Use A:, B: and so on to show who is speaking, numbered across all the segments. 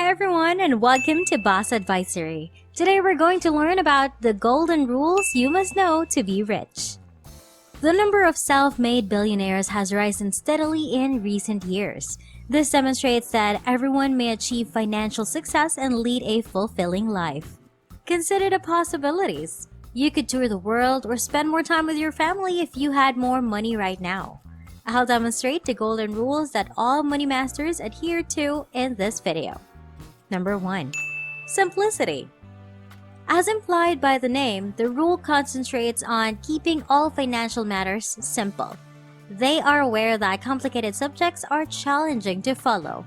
A: everyone, and welcome to Boss Advisory. Today we're going to learn about the golden rules you must know to be rich. The number of self-made billionaires has risen steadily in recent years. This demonstrates that everyone may achieve financial success and lead a fulfilling life. Consider the possibilities. You could tour the world or spend more time with your family if you had more money right now. I'll demonstrate the golden rules that all money masters adhere to in this video. Number 1. Simplicity. As implied by the name, the rule concentrates on keeping all financial matters simple. They are aware that complicated subjects are challenging to follow.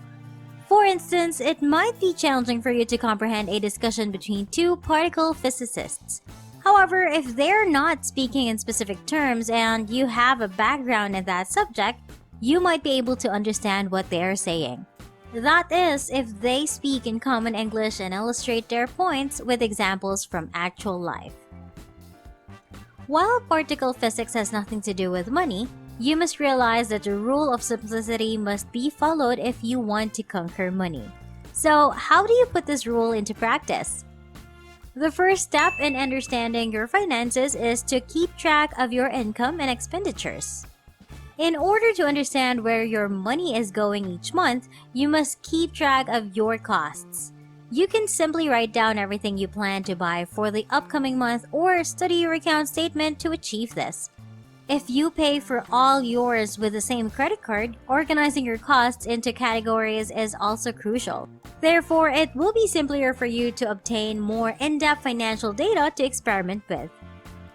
A: For instance, it might be challenging for you to comprehend a discussion between two particle physicists. However, if they're not speaking in specific terms and you have a background in that subject, you might be able to understand what they're saying. That is, if they speak in common English and illustrate their points with examples from actual life. While particle physics has nothing to do with money, you must realize that the rule of simplicity must be followed if you want to conquer money. So, how do you put this rule into practice? The first step in understanding your finances is to keep track of your income and expenditures. In order to understand where your money is going each month, you must keep track of your costs. You can simply write down everything you plan to buy for the upcoming month or study your account statement to achieve this. If you pay for all yours with the same credit card, organizing your costs into categories is also crucial. Therefore, it will be simpler for you to obtain more in-depth financial data to experiment with.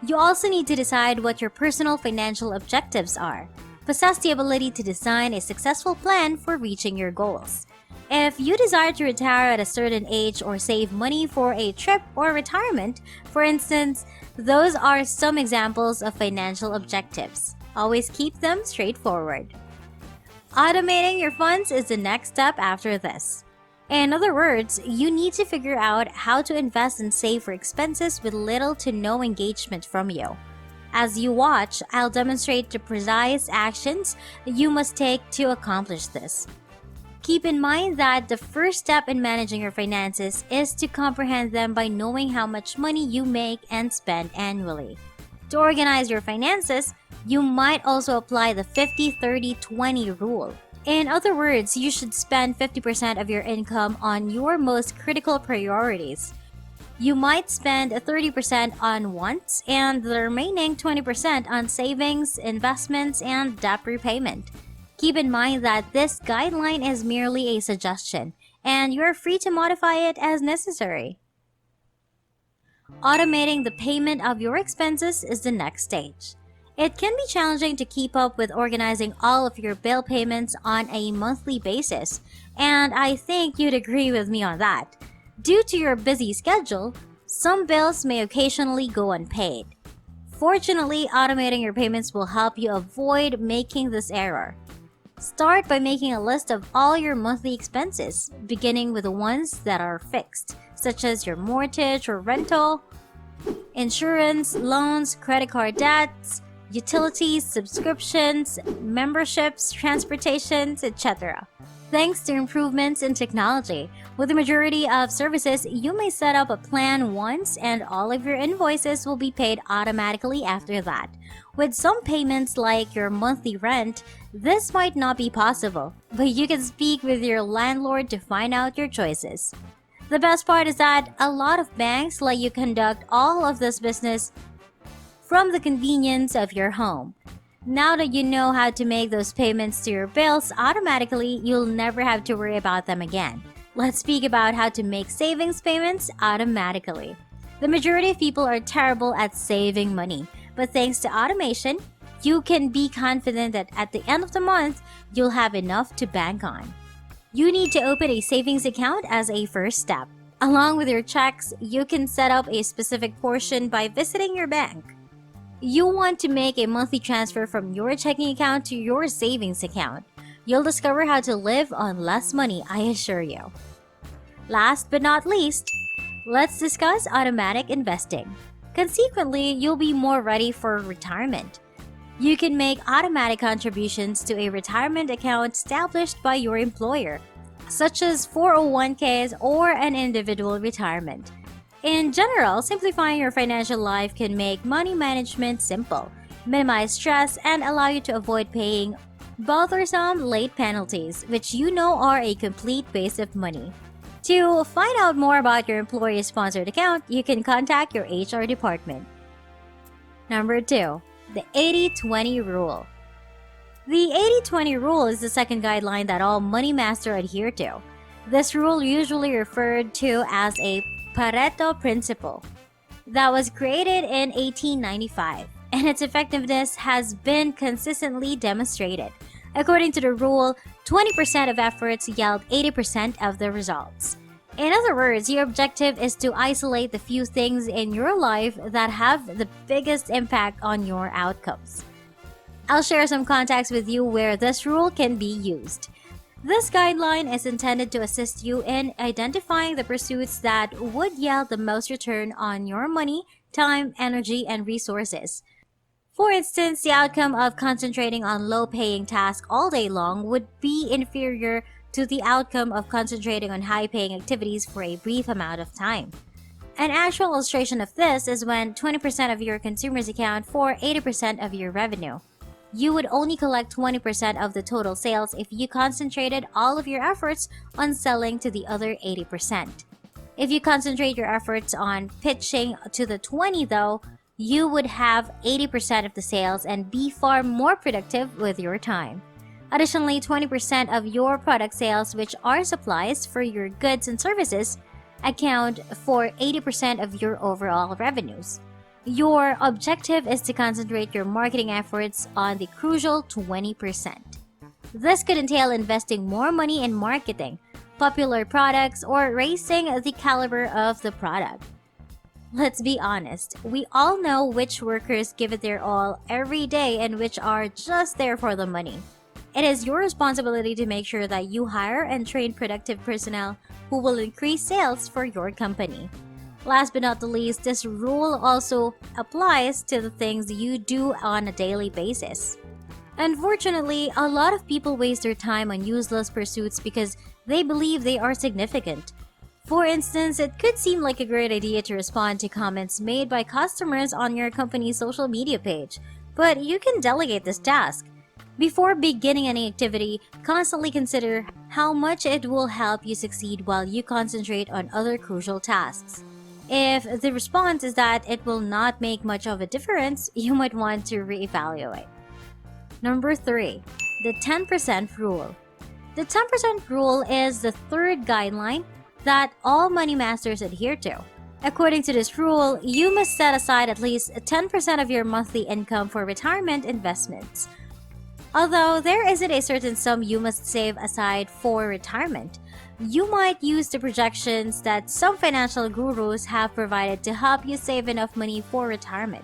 A: You also need to decide what your personal financial objectives are. Possess the ability to design a successful plan for reaching your goals. If you desire to retire at a certain age or save money for a trip or retirement, for instance, those are some examples of financial objectives. Always keep them straightforward. Automating your funds is the next step after this. In other words, you need to figure out how to invest and save for expenses with little to no engagement from you. As you watch, I'll demonstrate the precise actions you must take to accomplish this. Keep in mind that the first step in managing your finances is to comprehend them by knowing how much money you make and spend annually. To organize your finances, you might also apply the 50-30-20 rule. In other words, you should spend 50% of your income on your most critical priorities. You might spend 30% on wants and the remaining 20% on savings, investments, and debt repayment. Keep in mind that this guideline is merely a suggestion, and you are free to modify it as necessary. Automating the payment of your expenses is the next stage. It can be challenging to keep up with organizing all of your bill payments on a monthly basis, and I think you'd agree with me on that. Due to your busy schedule, some bills may occasionally go unpaid. Fortunately, automating your payments will help you avoid making this error. Start by making a list of all your monthly expenses, beginning with the ones that are fixed, such as your mortgage or rental, insurance, loans, credit card debts, utilities, subscriptions, memberships, transportations, etc. Thanks to improvements in technology, with the majority of services, you may set up a plan once and all of your invoices will be paid automatically after that. With some payments like your monthly rent, this might not be possible, but you can speak with your landlord to find out your choices. The best part is that a lot of banks let you conduct all of this business from the convenience of your home. Now that you know how to make those payments to your bills automatically, you'll never have to worry about them again. Let's speak about how to make savings payments automatically. The majority of people are terrible at saving money, but thanks to automation, you can be confident that at the end of the month, you'll have enough to bank on. You need to open a savings account as a first step. Along with your checks, you can set up a specific portion by visiting your bank. You want to make a monthly transfer from your checking account to your savings account. You'll discover how to live on less money, I assure you. Last but not least, let's discuss automatic investing. Consequently, you'll be more ready for retirement. You can make automatic contributions to a retirement account established by your employer. such as 401ks or an individual retirement. In general, simplifying your financial life can make money management simple, minimize stress, and allow you to avoid paying bothersome late penalties, which you know are a complete waste of money. To find out more about your employee-sponsored account, you can contact your HR department. Number 2. The 80-20 Rule. The 80-20 rule is the second guideline that all money masters adhere to. This rule, usually referred to as a Pareto principle, that was created in 1895, and its effectiveness has been consistently demonstrated. According to the rule, 20% of efforts yield 80% of the results. In other words, your objective is to isolate the few things in your life that have the biggest impact on your outcomes. I'll share some contacts with you where this rule can be used. This guideline is intended to assist you in identifying the pursuits that would yield the most return on your money, time, energy, and resources. For instance, the outcome of concentrating on low-paying tasks all day long would be inferior to the outcome of concentrating on high-paying activities for a brief amount of time. An actual illustration of this is when 20% of your consumers account for 80% of your revenue. You would only collect 20% of the total sales if you concentrated all of your efforts on selling to the other 80%. If you concentrate your efforts on pitching to the 20 though, you would have 80% of the sales and be far more productive with your time. Additionally, 20% of your product sales, which are supplies for your goods and services, account for 80% of your overall revenues. Your objective is to concentrate your marketing efforts on the crucial 20%. This could entail investing more money in marketing, popular products, or raising the caliber of the product. Let's be honest, we all know which workers give it their all every day and which are just there for the money. It is your responsibility to make sure that you hire and train productive personnel who will increase sales for your company. Last but not the least, this rule also applies to the things you do on a daily basis. Unfortunately, a lot of people waste their time on useless pursuits because they believe they are significant. For instance, it could seem like a great idea to respond to comments made by customers on your company's social media page, but you can delegate this task. Before beginning any activity, constantly consider how much it will help you succeed while you concentrate on other crucial tasks. If the response is that it will not make much of a difference, you might want to reevaluate. Number 3. The 10% Rule. The 10% Rule is the third guideline that all money masters adhere to. According to this rule, you must set aside at least 10% of your monthly income for retirement investments. Although there isn't a certain sum you must save aside for retirement, you might use the projections that some financial gurus have provided to help you save enough money for retirement.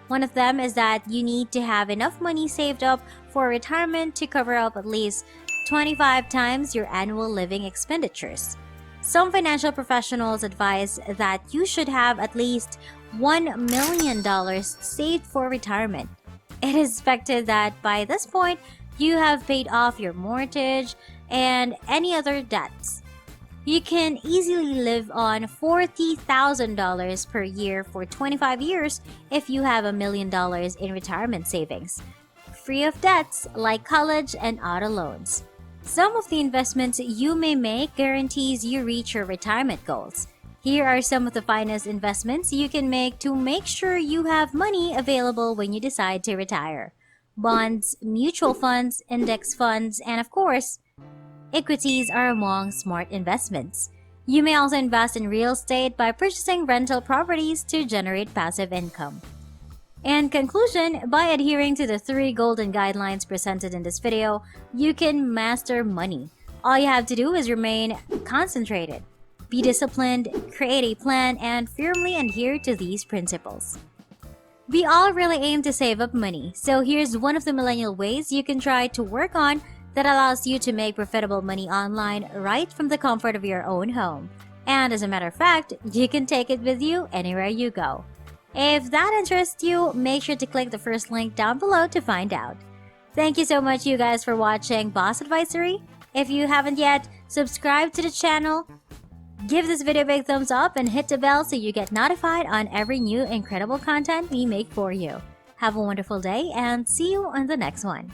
A: One of them is that you need to have enough money saved up for retirement to cover up at least 25 times your annual living expenditures. Some financial professionals advise that you should have at least $1 million saved for retirement. It is expected that by this point, you have paid off your mortgage and any other debts. You can easily live on $40,000 per year for 25 years if you have $1 million in retirement savings, free of debts like college and auto loans. Some of the investments you may make guarantees you reach your retirement goals. Here are some of the finest investments you can make to make sure you have money available when you decide to retire. Bonds, mutual funds, index funds, and of course, equities are among smart investments. You may also invest in real estate by purchasing rental properties to generate passive income. In conclusion, by adhering to the 3 golden guidelines presented in this video, you can master money. All you have to do is remain concentrated, be disciplined, create a plan, and firmly adhere to these principles. We all really aim to save up money, so here's one of the millennial ways you can try to work on that allows you to make profitable money online right from the comfort of your own home. And as a matter of fact, you can take it with you anywhere you go. If that interests you, make sure to click the first link down below to find out. Thank you so much you guys for watching Boss Advisory. If you haven't yet, subscribe to the channel, give this video a big thumbs up, and hit the bell so you get notified on every new incredible content we make for you. Have a wonderful day and see you on the next one.